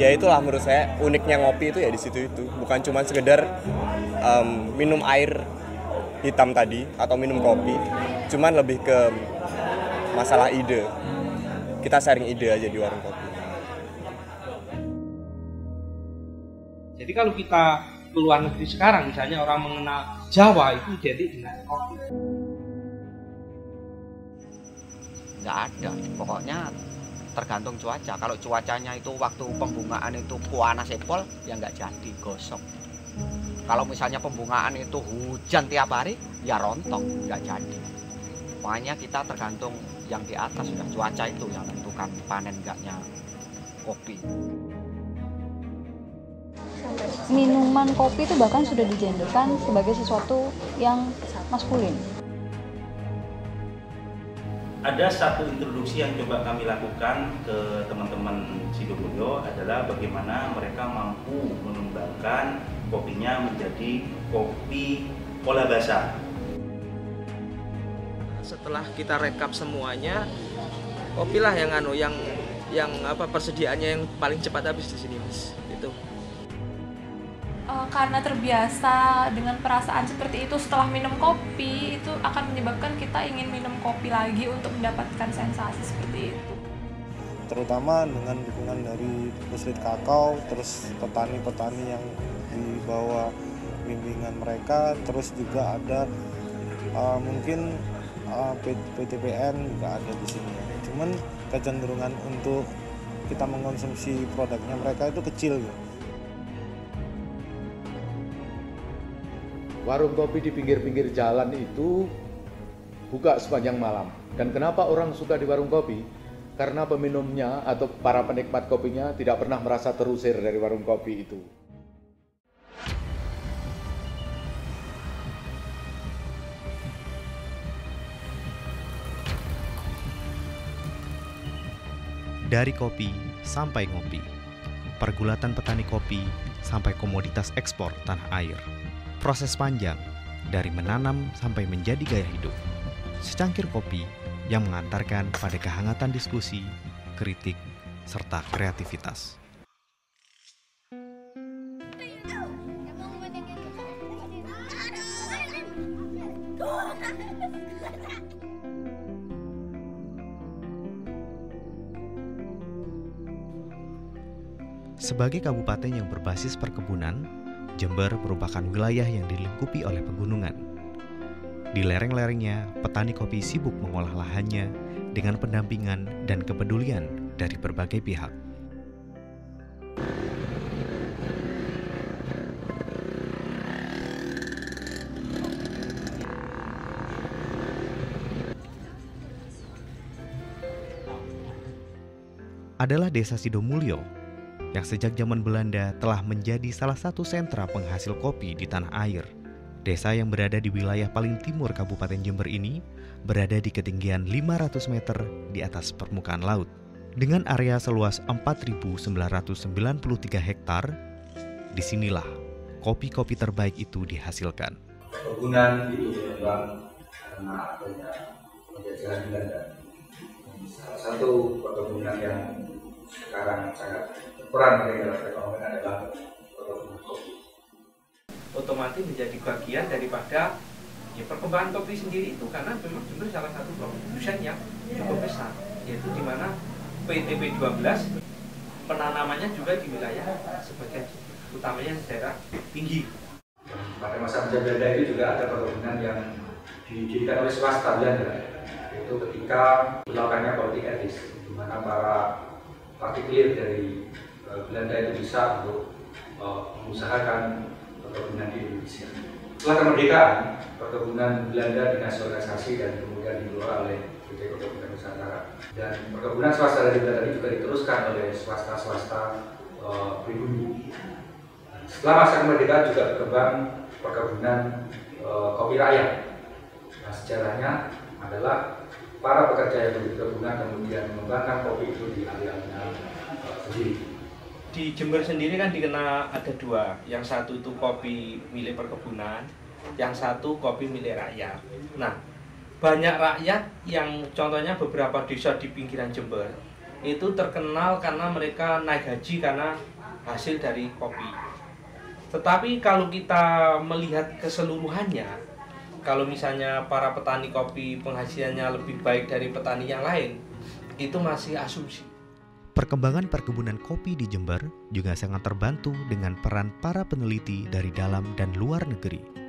Ya itulah menurut saya uniknya ngopi itu ya di situ itu, bukan cuma sekedar minum air hitam tadi atau minum kopi, cuman lebih ke masalah ide. Kita sharing ide aja di warung kopi. Jadi kalau kita ke luar negeri sekarang, misalnya orang mengenal Jawa itu jadi dengan kopi. Nggak ada, pokoknya tergantung cuaca. Kalau cuacanya itu waktu pembungaan itu panas sepol, ya nggak jadi, gosok. Kalau misalnya pembungaan itu hujan tiap hari, ya rontok, nggak jadi. Makanya kita tergantung yang di atas, sudah cuaca itu yang menentukan panen enggaknya kopi. Minuman kopi itu bahkan sudah dijadikan sebagai sesuatu yang maskulin. Ada satu introduksi yang coba kami lakukan ke teman-teman Sidomulyo adalah bagaimana mereka mampu mengembangkan kopinya menjadi kopi pola basah. Setelah kita rekap semuanya, kopilah yang persediaannya yang paling cepat habis di sini, Mas. Itu. Karena terbiasa dengan perasaan seperti itu setelah minum kopi, itu akan menyebabkan kita ingin minum kopi lagi untuk mendapatkan sensasi seperti itu. Terutama dengan dukungan dari Puslit Kakao, terus petani-petani yang di bawah bimbingan mereka, terus juga ada mungkin PTPN juga ada di sini. Cuman kecenderungan untuk kita mengkonsumsi produknya mereka itu kecil gitu. Warung kopi di pinggir-pinggir jalan itu buka sepanjang malam. Dan kenapa orang suka di warung kopi? Karena peminumnya atau para penikmat kopinya tidak pernah merasa terusir dari warung kopi itu. Dari kopi sampai ngopi, pergulatan petani kopi sampai komoditas ekspor tanah air. Proses panjang, dari menanam sampai menjadi gaya hidup. Secangkir kopi yang mengantarkan pada kehangatan diskusi, kritik, serta kreativitas. Sebagai kabupaten yang berbasis perkebunan, Jember merupakan wilayah yang dilingkupi oleh pegunungan. Di lereng-lerengnya, petani kopi sibuk mengolah lahannya dengan pendampingan dan kepedulian dari berbagai pihak. Adalah Desa Sidomulyo yang sejak zaman Belanda telah menjadi salah satu sentra penghasil kopi di tanah air. Desa yang berada di wilayah paling timur Kabupaten Jember ini berada di ketinggian 500 meter di atas permukaan laut. Dengan area seluas 4.993 hektar, disinilah kopi-kopi terbaik itu dihasilkan. Perkebunan itu berkembang karena adanya penjajahan Belanda. Salah satu perkebunan yang sekarang sangat berperan dalam perekonomian adalah perkebunan kopi. Otomatis menjadi bagian daripada perkembangan kopi sendiri itu, karena memang Jember salah satu produsen yang cukup besar, yaitu di mana PTP 12 penanamannya juga di wilayah sebagian utamanya daerah tinggi. Pada masa penjajah Belanda itu juga ada perkebunan yang didirikan oleh swasta Belanda, yaitu ketika dilakukannya politik etis, di mana para partikulir dari Belanda itu bisa untuk mengusahakan perkebunan di Indonesia. Setelah kemerdekaan, perkebunan Belanda dinasionalisasi dan kemudian dikelola oleh PT Perkebunan Nusantara. Dan perkebunan swasta dari Belanda ini juga diteruskan oleh swasta-swasta pribumi. Setelah masa kemerdekaan juga berkembang perkebunan kopi rakyat. Nah, sejarahnya adalah para pekerja yang di perkebunan kemudian mengembangkan kopi itu di area-area sendiri. Di Jember sendiri kan dikenal ada dua, yang satu itu kopi milik perkebunan, yang satu kopi milik rakyat. Nah, banyak rakyat yang contohnya beberapa desa di pinggiran Jember itu terkenal karena mereka naik haji karena hasil dari kopi. Tetapi kalau kita melihat keseluruhannya, kalau misalnya para petani kopi penghasilannya lebih baik dari petani yang lain, itu masih asumsi. Perkembangan perkebunan kopi di Jember juga sangat terbantu dengan peran para peneliti dari dalam dan luar negeri.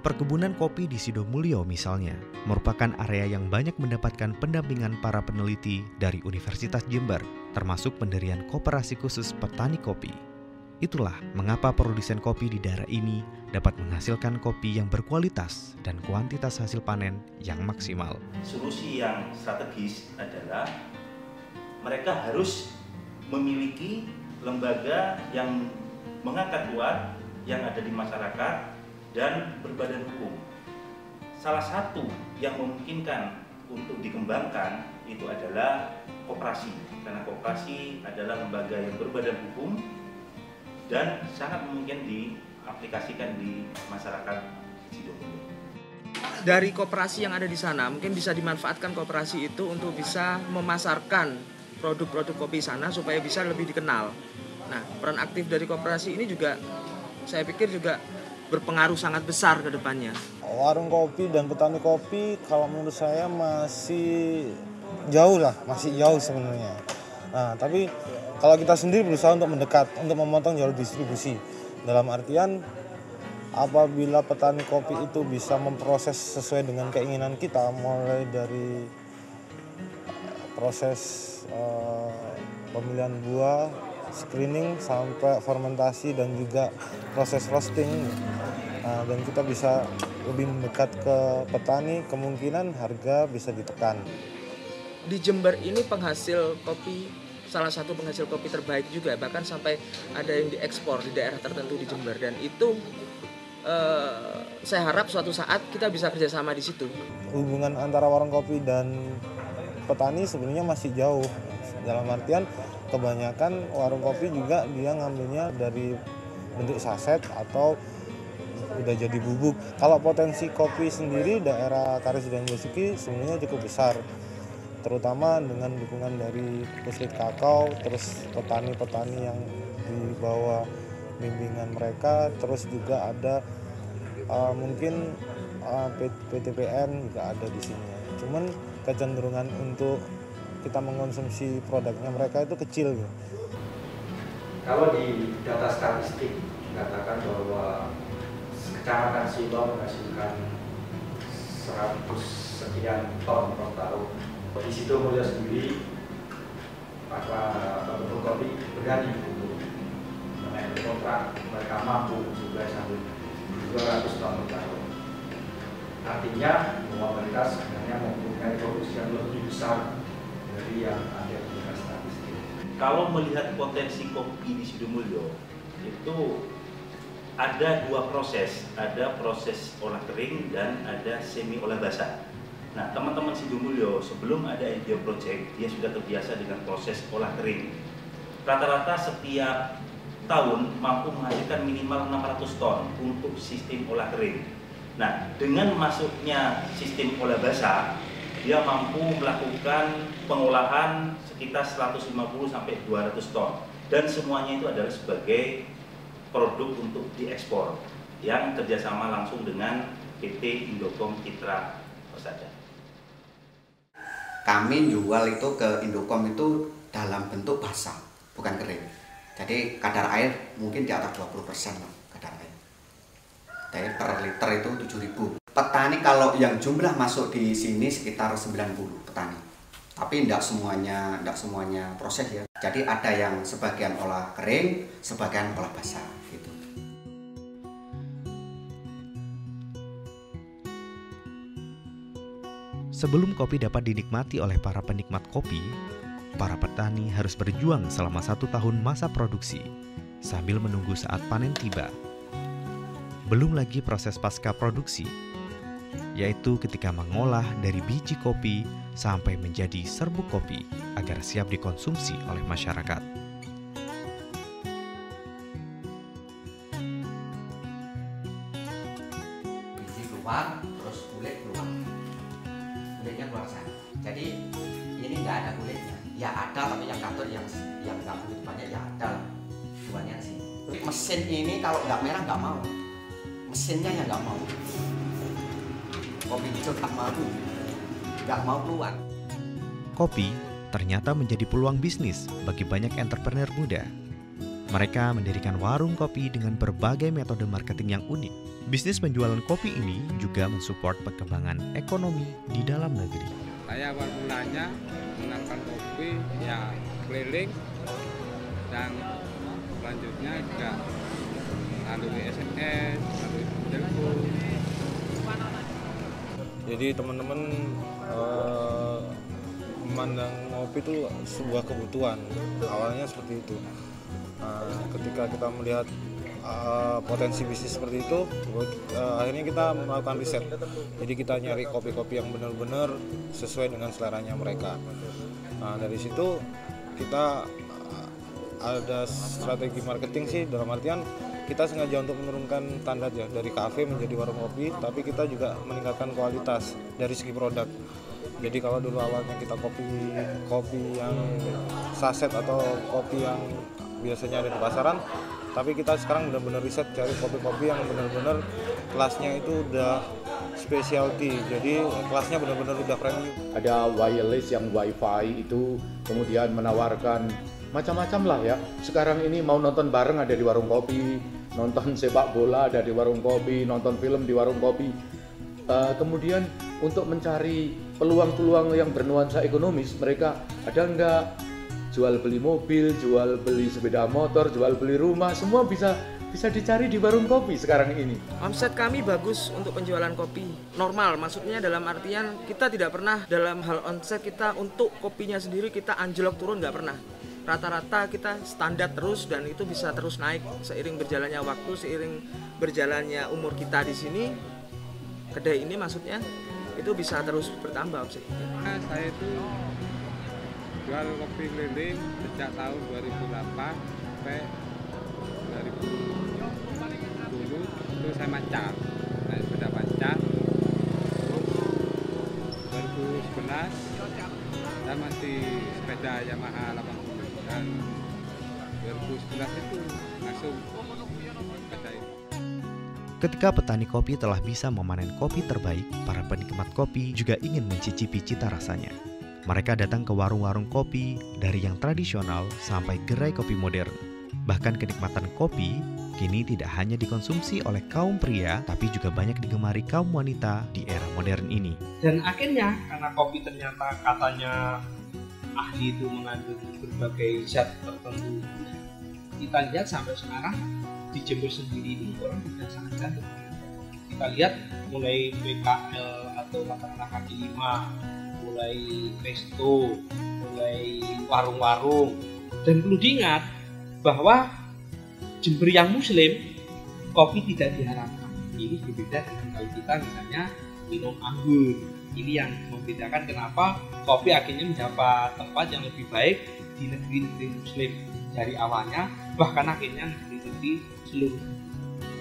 Perkebunan kopi di Sidomulyo misalnya merupakan area yang banyak mendapatkan pendampingan para peneliti dari Universitas Jember, termasuk pendirian koperasi khusus petani kopi. Itulah mengapa produsen kopi di daerah ini dapat menghasilkan kopi yang berkualitas dan kuantitas hasil panen yang maksimal. Solusi yang strategis adalah mereka harus memiliki lembaga yang mengangkat luar yang ada di masyarakat dan berbadan hukum. Salah satu yang memungkinkan untuk dikembangkan itu adalah koperasi, karena koperasi adalah lembaga yang berbadan hukum dan sangat mungkin diaplikasikan di masyarakat Sidomulyo. Dari koperasi yang ada di sana, mungkin bisa dimanfaatkan koperasi itu untuk bisa memasarkan produk-produk kopi sana supaya bisa lebih dikenal. Nah, peran aktif dari koperasi ini juga saya pikir juga berpengaruh sangat besar ke depannya. Warung kopi dan petani kopi kalau menurut saya masih jauh sebenarnya. Nah, tapi kalau kita sendiri berusaha untuk mendekat, untuk memotong jalur distribusi. Dalam artian apabila petani kopi itu bisa memproses sesuai dengan keinginan kita, mulai dari proses pemilihan buah, screening sampai fermentasi dan juga proses roasting. Nah, dan kita bisa lebih mendekat ke petani, kemungkinan harga bisa ditekan. Di Jember ini penghasil kopi, salah satu penghasil kopi terbaik juga, bahkan sampai ada yang diekspor di daerah tertentu di Jember, dan itu saya harap suatu saat kita bisa kerjasama di situ. Hubungan antara warung kopi dan petani sebenarnya masih jauh. Dalam artian kebanyakan warung kopi juga dia ngambilnya dari bentuk saset atau udah jadi bubuk. Kalau potensi kopi sendiri daerah Karis dan Basuki sebenarnya cukup besar, terutama dengan dukungan dari Puslit Kakao, terus petani-petani yang di bawah bimbingan mereka, terus juga ada mungkin PTPN juga ada di sini. Cuman kecenderungan untuk kita mengkonsumsi produknya mereka itu kecil. Kalau di data statistik dikatakan bahwa Kecamatan Sido menghasilkan 100 sekian ton per tahun. Di Sidomulyo sendiri, para pembuat kopi berani untuk menaikkan kontrak, mereka mampu juga sampai 200 ton per tahun. Artinya bahwa mereka sebenarnya mempunyai produksi yang lebih besar dari yang ada di statistik. Kalau melihat potensi kopi di Sidomulyo itu ada dua proses, ada proses olah kering dan ada semi olah basah. Nah, teman-teman Sidomulyo sebelum ada NGO Project, dia sudah terbiasa dengan proses olah kering. Rata-rata setiap tahun mampu menghasilkan minimal 600 ton untuk sistem olah kering. Nah, dengan masuknya sistem olah basah, dia mampu melakukan pengolahan sekitar 150 sampai 200 ton, dan semuanya itu adalah sebagai produk untuk diekspor yang kerjasama langsung dengan PT Indokom Citra Persada. Kami jual itu ke Indokom itu dalam bentuk basah, bukan kering. Jadi kadar air mungkin di atas 20% lah kadar air. Jadi per liter itu 7.000. Petani kalau yang jumlah masuk di sini sekitar 90 petani. Tapi tidak semuanya proses ya. Jadi ada yang sebagian olah kering, sebagian olah basah gitu. Sebelum kopi dapat dinikmati oleh para penikmat kopi, para petani harus berjuang selama 1 tahun masa produksi sambil menunggu saat panen tiba. Belum lagi proses pasca produksi, yaitu ketika mengolah dari biji kopi sampai menjadi serbuk kopi agar siap dikonsumsi oleh masyarakat. Biji keluar, terus kulit keluar. Kulitnya keluar sana. Jadi ini nggak ada kulitnya. Ya ada, tapi yang kantor yang nggak begitu banyak ya ada. Banyak sih. Mesin ini kalau nggak merah nggak mau. Mesinnya yang nggak mau. Kopi hijau nggak mau keluar. Kopi ternyata menjadi peluang bisnis bagi banyak entrepreneur muda. Mereka mendirikan warung kopi dengan berbagai metode marketing yang unik. Bisnis penjualan kopi ini juga mensupport perkembangan ekonomi di dalam negeri. Saya awal mulanya mengenalkan kopi ya keliling dan selanjutnya juga melalui SMS, melalui telepon. Jadi teman-teman memandang ngopi itu sebuah kebutuhan. Awalnya seperti itu. Ketika kita melihat potensi bisnis seperti itu, akhirnya kita melakukan riset. Jadi kita nyari kopi-kopi yang benar-benar sesuai dengan seleranya mereka. Nah, dari situ kita ada strategi marketing sih, dalam artian kita sengaja untuk menurunkan standar ya, dari kafe menjadi warung kopi, tapi kita juga meningkatkan kualitas dari segi produk. Jadi kalau dulu awalnya kita kopi yang saset atau kopi yang biasanya ada di pasaran, tapi kita sekarang benar-benar riset cari kopi-kopi yang benar-benar kelasnya itu udah specialty, jadi kelasnya benar-benar udah premium. Ada wireless yang wifi itu, kemudian menawarkan macam-macam lah ya. Sekarang ini mau nonton bareng ada di warung kopi, nonton sepak bola ada di warung kopi, nonton film di warung kopi. Kemudian untuk mencari peluang-peluang yang bernuansa ekonomis, mereka ada enggak jual beli mobil, jual beli sepeda motor, jual beli rumah, semua bisa dicari di warung kopi sekarang ini. Omset kami bagus untuk penjualan kopi. Normal, maksudnya dalam artian kita tidak pernah dalam hal omset kita untuk kopinya sendiri kita anjlok turun, nggak pernah. Rata-rata kita standar terus dan itu bisa terus naik seiring berjalannya waktu, seiring berjalannya umur kita di sini. Kedai ini maksudnya itu bisa terus bertambah omsetnya. Saya itu jual kopi keliling sejak tahun 2008 sampai 2010 itu saya mancar, naik sepeda mancar. 2011 saya masih sepeda Yamaha 80 dan 2011 itu langsung sepeda ini. Ketika petani kopi telah bisa memanen kopi terbaik, para penikmat kopi juga ingin mencicipi cita rasanya. Mereka datang ke warung-warung kopi dari yang tradisional sampai gerai kopi modern. Bahkan kenikmatan kopi kini tidak hanya dikonsumsi oleh kaum pria, tapi juga banyak digemari kaum wanita di era modern ini. Dan akhirnya karena kopi ternyata katanya ahli itu mengandung berbagai zat tertentu, kita lihat sampai sekarang di Jember sendiri ini orang sudah sangat cantik. Kita lihat mulai PKL atau katakanlah kaki lima, mulai resto, mulai warung-warung, dan perlu diingat bahwa Jember yang muslim kopi tidak diharamkan. Ini berbeda dengan kalau kita misalnya minum anggur. Ini yang membedakan kenapa kopi akhirnya mendapat tempat yang lebih baik di negeri-negeri muslim dari awalnya, bahkan akhirnya negeri-negeri seluruh.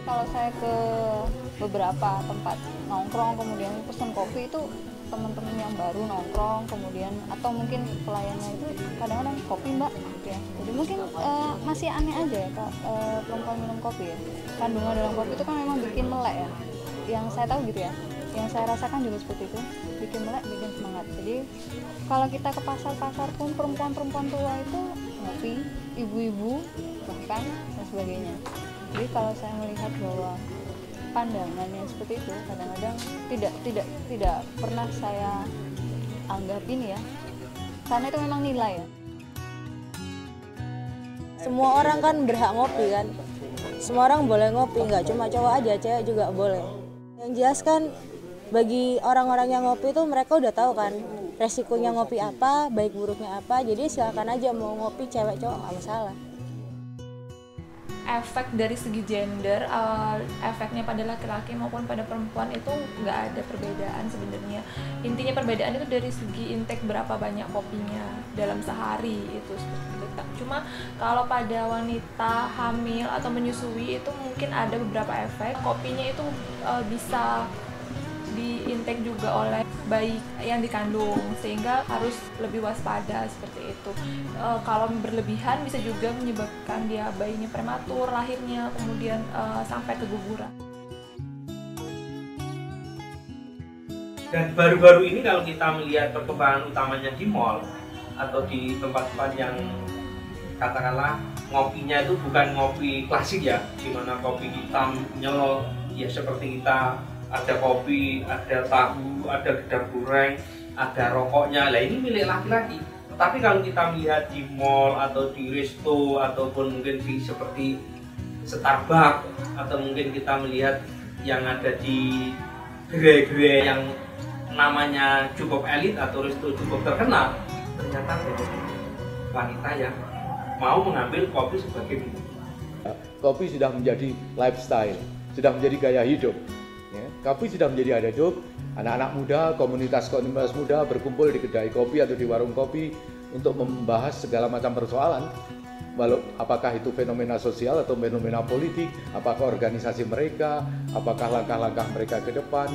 Kalau saya ke beberapa tempat nongkrong kemudian pesen kopi itu teman-teman yang baru nongkrong kemudian atau mungkin pelayannya itu kadang-kadang kopi mbak ya, jadi mungkin masih aneh aja ya perempuan minum kopi ya. Kandungan dalam kopi itu kan memang bikin melek ya, yang saya tahu gitu ya, yang saya rasakan juga seperti itu, bikin melek, bikin semangat. Jadi kalau kita ke pasar-pasar pun perempuan-perempuan tua itu ngopi, ibu-ibu bahkan dan sebagainya. Jadi kalau saya melihat bahwa pandangan yang seperti itu kadang-kadang tidak pernah saya anggap ini ya, karena itu memang nilai ya. Semua orang kan berhak ngopi kan, semua orang boleh ngopi, nggak cuma cowok aja, cewek juga boleh. Yang jelas kan bagi orang-orang yang ngopi itu mereka udah tahu kan resikonya ngopi apa, baik buruknya apa, jadi silakan aja mau ngopi cewek cowok nggak masalah. Efek dari segi gender, efeknya pada laki-laki maupun pada perempuan itu nggak ada perbedaan sebenarnya. Intinya perbedaan itu dari segi intake berapa banyak kopinya dalam sehari itu. Cuma kalau pada wanita hamil atau menyusui itu mungkin ada beberapa efek. Kopinya itu bisa diintake juga oleh bayi yang dikandung, sehingga harus lebih waspada seperti itu. Kalau berlebihan bisa juga menyebabkan dia bayinya prematur lahirnya, kemudian sampai keguguran. Dan baru-baru ini kalau kita melihat perkembangan utamanya di mall atau di tempat-tempat yang katakanlah ngopinya itu bukan ngopi klasik ya, di mana kopi hitam nyelok ya seperti kita ada kopi, ada tahu, ada gedang goreng, ada rokoknya. Lah ini milik laki-laki. Tapi kalau kita melihat di mall atau di resto ataupun mungkin di seperti Starbucks atau mungkin kita melihat yang ada di gerai-gerai yang namanya cukup elit atau resto cukup terkenal, ternyata ada wanita yang mau mengambil kopi sebagai minum. Kopi sudah menjadi lifestyle, sudah menjadi gaya hidup. Ya, kopi sudah menjadi gaya hidup. Anak-anak muda, komunitas muda berkumpul di kedai kopi atau di warung kopi untuk membahas segala macam persoalan. Walau apakah itu fenomena sosial atau fenomena politik, apakah organisasi mereka, apakah langkah-langkah mereka ke depan,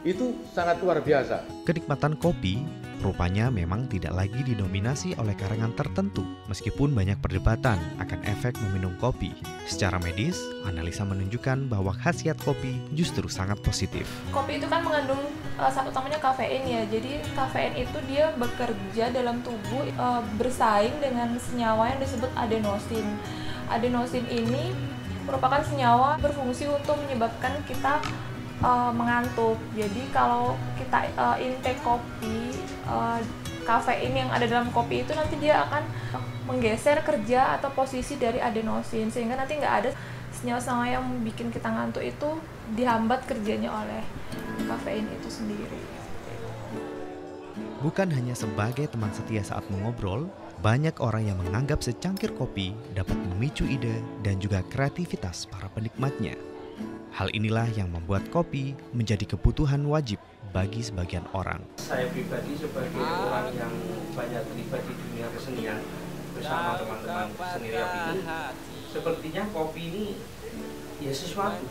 itu sangat luar biasa. Kenikmatan kopi rupanya memang tidak lagi didominasi oleh kalangan tertentu, meskipun banyak perdebatan akan efek meminum kopi. Secara medis, analisa menunjukkan bahwa khasiat kopi justru sangat positif. Kopi itu kan mengandung satu utamanya kafein ya, jadi kafein itu dia bekerja dalam tubuh bersaing dengan senyawa yang disebut adenosin. Adenosin ini merupakan senyawa berfungsi untuk menyebabkan kita mengantuk. Jadi kalau kita intake kopi, kafein yang ada dalam kopi itu nanti dia akan menggeser kerja atau posisi dari adenosin, sehingga nanti nggak ada senyawa-senyawa yang bikin kita ngantuk itu dihambat kerjanya oleh kafein itu sendiri. Bukan hanya sebagai teman setia saat mengobrol, banyak orang yang menganggap secangkir kopi dapat memicu ide dan juga kreativitas para penikmatnya. Hal inilah yang membuat kopi menjadi kebutuhan wajib bagi sebagian orang. Saya pribadi sebagai orang yang banyak terlibat di dunia kesenian bersama teman-teman senior ini, sepertinya kopi ini ya sesuatu.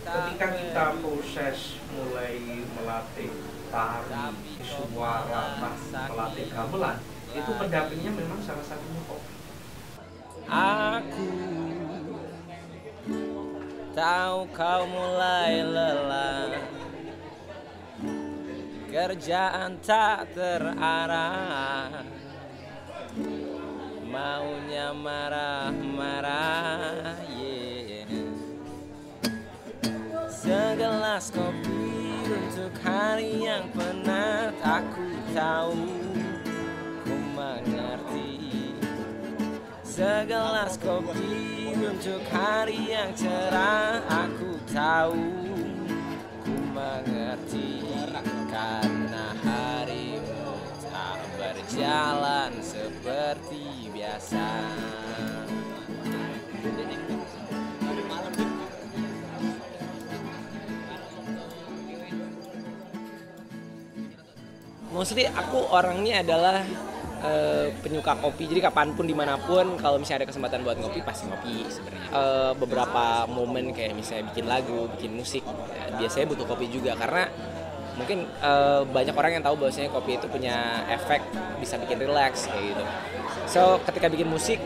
Ketika kita proses mulai melatih tari, suara, melatih gamelan, itu pendampingnya memang salah satunya kopi. Aku tahu kau mulai lelah, kerjaan tak terarah, maunya marah-marah, yeah. Segelas kopi untuk hari yang penat, aku tahu, ku mengerti. Segelas kopi untuk hari yang cerah, aku tahu, ku mengerti. Karena harimu tak berjalan seperti biasa. Mostly aku orangnya adalah penyuka kopi, jadi kapanpun dimanapun kalau misalnya ada kesempatan buat ngopi pasti ngopi sebenarnya. Beberapa momen kayak misalnya bikin lagu, bikin musik, biasanya butuh kopi juga karena mungkin banyak orang yang tahu bahwasanya kopi itu punya efek bisa bikin relax kayak gitu. So ketika bikin musik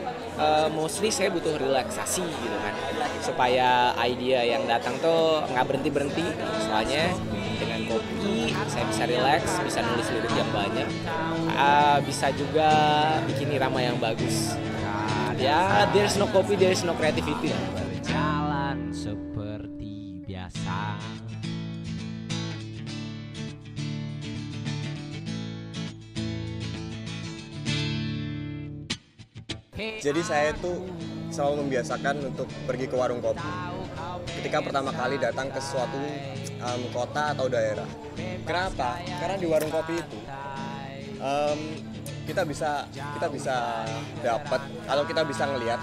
mostly saya butuh relaksasi gitu kan, supaya idea yang datang tuh nggak berhenti, soalnya dengan kopi saya bisa relax, bisa nulis lirik yang banyak, bisa juga bikin irama yang bagus. Ya, there is no coffee, there is no creativity. Berjalan seperti biasa. Jadi saya tuh selalu membiasakan untuk pergi ke warung kopi ketika pertama kali datang ke suatu kota atau daerah. Kenapa? Karena di warung kopi itu kita bisa dapat atau kita bisa ngelihat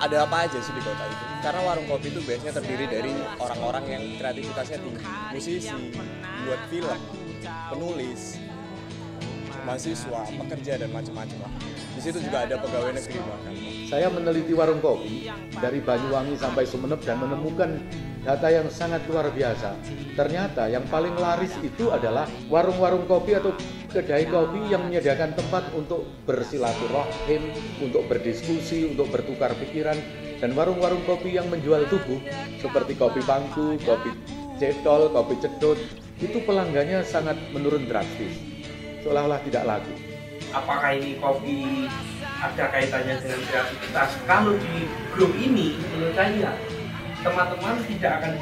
ada apa aja sih di kota itu. Karena warung kopi itu biasanya terdiri dari orang-orang yang kreativitasnya tinggi, musisi, buat film, penulis, mahasiswa, pekerja dan macam-macam lah. Di situ juga ada pegawai negeri bahkan. Saya meneliti warung kopi dari Banyuwangi sampai Sumeneb dan menemukan data yang sangat luar biasa. Ternyata yang paling laris itu adalah warung-warung kopi atau kedai kopi yang menyediakan tempat untuk bersilaturahim, untuk berdiskusi, untuk bertukar pikiran, dan warung-warung kopi yang menjual tubuh seperti kopi pangku, kopi cetol, kopi cedot, itu pelanggannya sangat menurun drastis, seolah-olah tidak laku. Apakah ini kopi ada kaitannya dengan kreativitas? Kalau di grup ini, menurut saya teman-teman tidak akan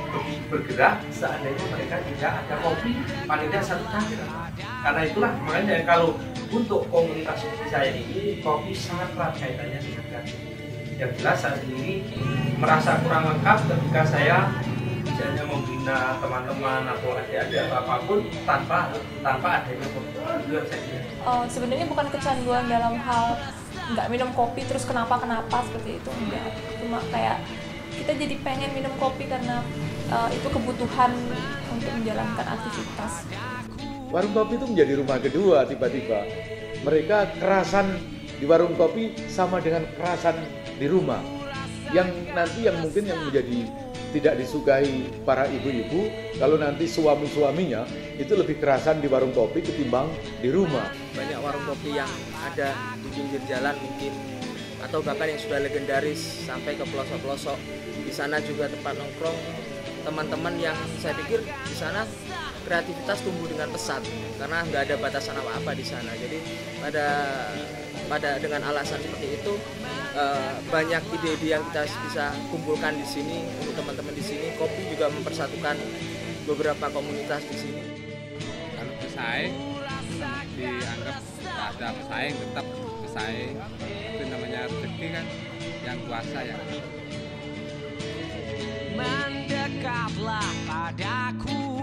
bergerak seandainya mereka tidak ada kopi paling tidak satu cangkir. Karena itulah makanya kalau untuk komunitas seperti saya ini, kopi sangat erat kaitannya dengan kreativitas. Yang jelas saya sendiri merasa kurang lengkap ketika saya misalnya membina teman-teman atau adik-adik atau apapun tanpa adanya kopi. Sebenarnya bukan kecanduan dalam hal nggak minum kopi terus kenapa seperti itu, enggak. Cuma kayak kita jadi pengen minum kopi karena itu kebutuhan untuk menjalankan aktivitas. Warung kopi itu menjadi rumah kedua tiba-tiba. Mereka kerasan di warung kopi sama dengan kerasan di rumah. Yang nanti yang mungkin yang menjadi tidak disukai para ibu-ibu, kalau nanti suami-suaminya itu lebih kerasan di warung kopi ketimbang di rumah. Banyak warung kopi yang ada di pinggir jalan mungkin, atau bahkan yang sudah legendaris sampai ke pelosok-pelosok. Di sana juga tempat nongkrong teman-teman yang saya pikir di sana kreativitas tumbuh dengan pesat karena nggak ada batasan apa-apa di sana. Jadi pada dengan alasan seperti itu banyak ide-ide yang kita bisa kumpulkan di sini untuk teman-teman di sini. Kopi juga mempersatukan beberapa komunitas di sini. Kalau pesaing dianggap ada pesaing, tetap pesaing, itu namanya rezeki kan, yang kuasa ya. Mendekatlah padaku,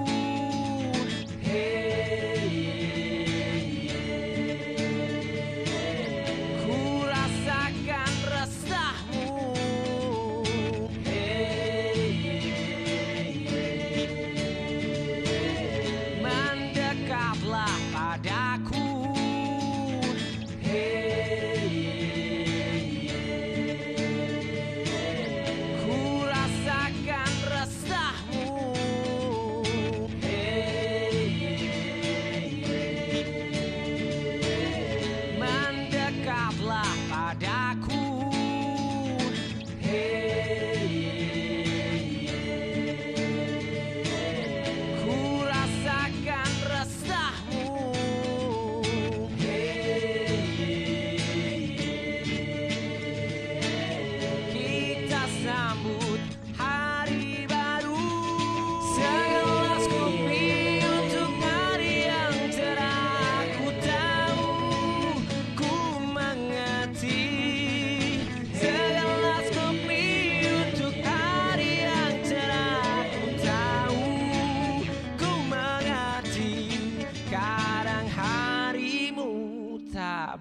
ku rasakan resahmu, mendekatlah padaku,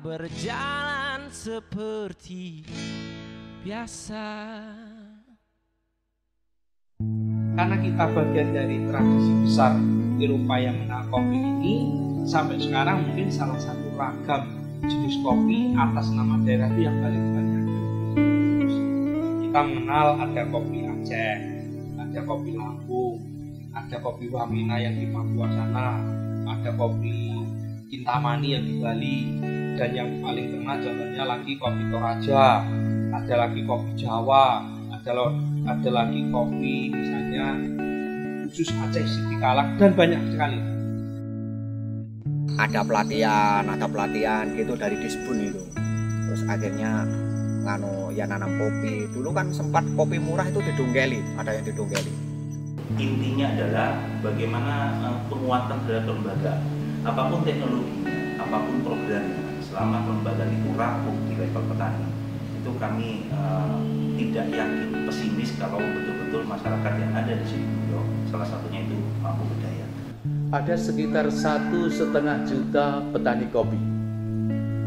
berjalan seperti biasa. Karena kita bagian dari tradisi besar Eropa yang mengenal kopi ini, sampai sekarang mungkin salah satu ragam jenis kopi atas nama daerah itu yang paling banyak. Kita mengenal ada kopi Aceh, ada kopi Lampung, ada kopi Wamena yang di Papua sana, ada kopi Kintamani yang di Bali, dan yang paling terkenal contohnya lagi kopi Toraja, ada lagi kopi Jawa, ada lagi kopi misalnya khusus Aceh Siti Kalak, dan banyak sekali. Ada pelatihan gitu dari Disbun itu. Terus akhirnya nanam kopi. Dulu kan sempat kopi murah itu didonggeli, ada yang didonggeli. Intinya adalah bagaimana penguatan terhadap lembaga. Apapun teknologi, apapun programnya, selama kelembagaan itu rapuh di level petani, itu kami tidak yakin, pesimis kalau betul-betul masyarakat yang ada di Sidoarjo, salah satunya itu mampu berdaya. Ada sekitar 1,5 juta petani kopi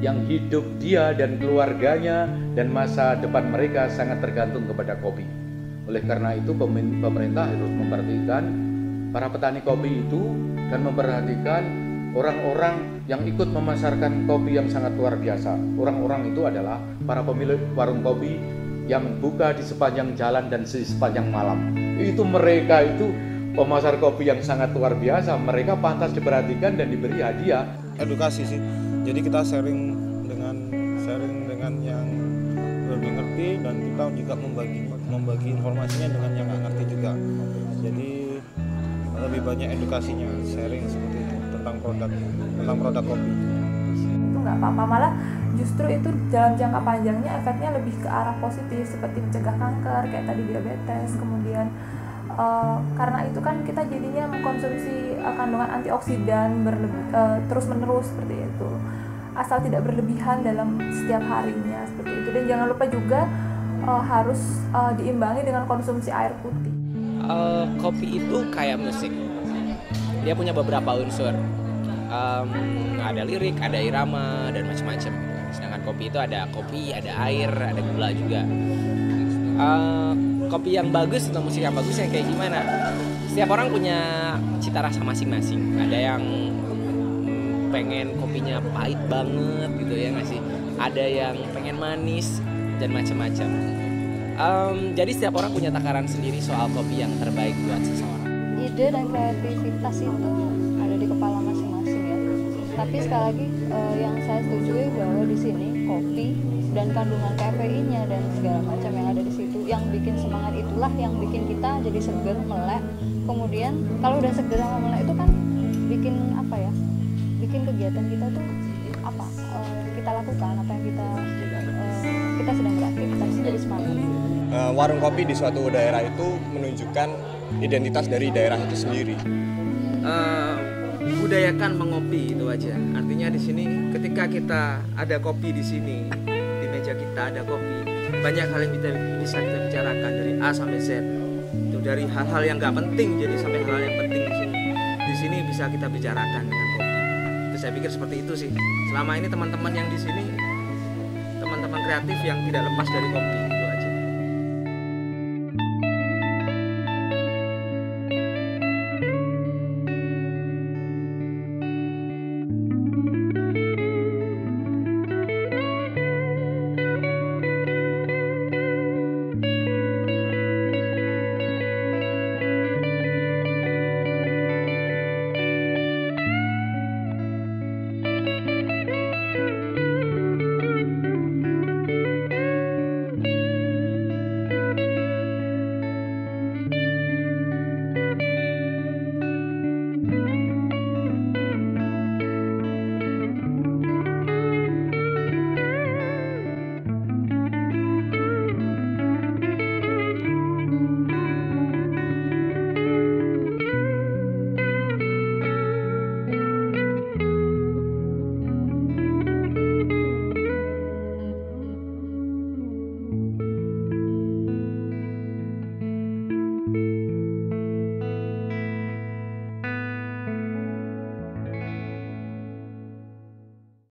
yang hidup dia dan keluarganya dan masa depan mereka sangat tergantung kepada kopi. Oleh karena itu pemerintah harus memperhatikan para petani kopi itu dan memperhatikan orang-orang yang ikut memasarkan kopi yang sangat luar biasa. Orang-orang itu adalah para pemilik warung kopi yang buka di sepanjang jalan dan di sepanjang malam. Itu mereka itu pemasar kopi yang sangat luar biasa. Mereka pantas diperhatikan dan diberi hadiah. Edukasi sih. Jadi kita sharing dengan yang lebih ngerti, dan kita juga membagi informasinya dengan yang nggak ngerti juga. Jadi lebih banyak edukasinya, sharing seperti itu tentang produk kopi. Itu nggak apa-apa, malah justru itu dalam jangka panjangnya efeknya lebih ke arah positif, seperti mencegah kanker kayak tadi diabetes. Kemudian karena itu kan kita jadinya mengkonsumsi kandungan antioksidan terus menerus seperti itu, asal tidak berlebihan dalam setiap harinya seperti itu. Dan jangan lupa juga harus diimbangi dengan konsumsi air putih. Kopi itu kayak musik, dia punya beberapa unsur, ada lirik, ada irama, dan macam-macam. Sedangkan kopi itu ada kopi, ada air, ada gula juga. Kopi yang bagus atau musik yang bagus yang kayak gimana? Setiap orang punya cita rasa masing-masing. Ada yang pengen kopinya pahit banget gitu ya nggak sih? Ada yang pengen manis dan macam-macam. Jadi setiap orang punya takaran sendiri soal kopi yang terbaik buat seseorang. Ide dan kreativitas itu ada di kepala masing-masing ya. Tapi sekali lagi yang saya setujui bahwa di sini kopi dan kandungan kafeinnya dan segala macam yang ada di situ yang bikin semangat, itulah yang bikin kita jadi seger, melek. Kemudian kalau udah seger sama melek itu kan bikin apa ya? Bikin kegiatan kita tuh apa? Kita lakukan apa yang kita sedang beraktivitas, jadi semangat. Warung kopi di suatu daerah itu menunjukkan identitas dari daerah itu sendiri. Budayakan mengopi itu aja. Artinya di sini ketika kita ada kopi di sini, di meja kita ada kopi, banyak hal yang bisa kita bicarakan dari A sampai Z. Itu dari hal-hal yang nggak penting jadi sampai hal yang penting di sini. Di sini bisa kita bicarakan dengan kopi. Itu saya pikir seperti itu sih. Selama ini teman-teman yang di sini, teman-teman kreatif yang tidak lepas dari kopi.